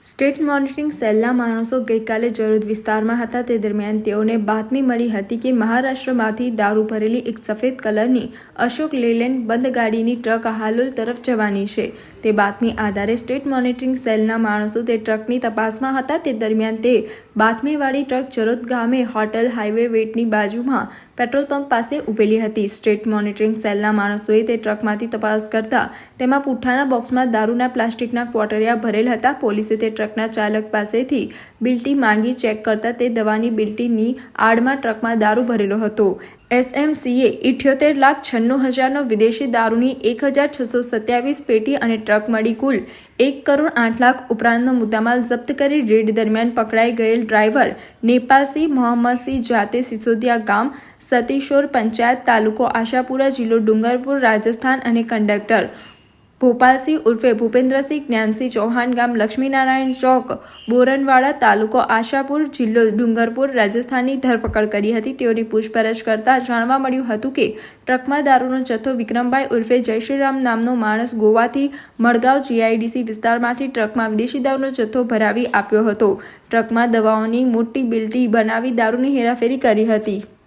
State monitoring સેલના માણસો ગઈકાલે જરોદ વિસ્તારમાં હતા તે દરમિયાન તેઓને બાતમી મળી હતી કે મહારાષ્ટ્રમાંથી દારૂ ભરેલી એક સફેદ કલરની અશોક લેલેન્ડ બંધ ગાડીની ટ્રક હાલોલ તરફ જવાની છે। તે બાતમી આધારે સ્ટેટ મોનિટરિંગ સેલના માણસો તે ટ્રકની તપાસમાં હતા તે દરમિયાન તે બાતમીવાળી ટ્રક જરોદ ગામે હોટલ હાઈવે વેટની બાજુમાં પેટ્રોલ પંપ પાસે ઊભેલી હતી। સ્ટેટ મોનિટરિંગ સેલના માણસોએ તે ટ્રકમાંથી તપાસ કરતા તેમાં પુઠ્ઠાના બોક્સમાં દારૂના પ્લાસ્ટિકના ક્વોટરિયા ભરેલ હતા। પોલીસે તે ટ્રકના ચાલક પાસેથી બિલ્ટી માંગી ચેક કરતા તે દવાની બિલ્ટીની આડમાં ટ્રકમાં દારૂ ભરેલો હતો। એસએમસીએ 78,96,000નો વિદેશી દારૂની 1,627 પેટી અને ટ્રક મળી કુલ 1,08,00,000 ઉપરાંતનો મુદ્દામાલ જપ્ત કરી રેડ દરમિયાન પકડાઈ ગયેલ ડ્રાઈવર નેપાલસિંહ મોહમ્મદસિંહ જાતે સિસોદિયા ગામ સતીશોર પંચાયત તાલુકો આશાપુરા જિલ્લો ડુંગરપુર રાજસ્થાન અને કંડક્ટર ભોપાલસિંહ ઉર્ફે ભૂપેન્દ્રસિંહ જ્ઞાનસિંહ ચૌહાણ ગામ લક્ષ્મીનારાયણ ચોક બોરનવાડા તાલુકો આશાપુર જિલ્લો ડુંગરપુર રાજસ્થાનની ધરપકડ કરી હતી। તેઓની પૂછપરછ કરતા જાણવા મળ્યું હતું કે ટ્રકમાં દારૂનો જથ્થો વિક્રમભાઈ ઉર્ફે જયશ્રીરામ નામનો માણસ ગોવાથી મડગાંવ જીઆઈડીસી વિસ્તારમાંથી ટ્રકમાં વિદેશી દારૂનો જથ્થો ભરાવી આપ્યો હતો। ટ્રકમાં દવાઓની મોટી બિલ્ટી બનાવી દારૂની હેરાફેરી કરી હતી।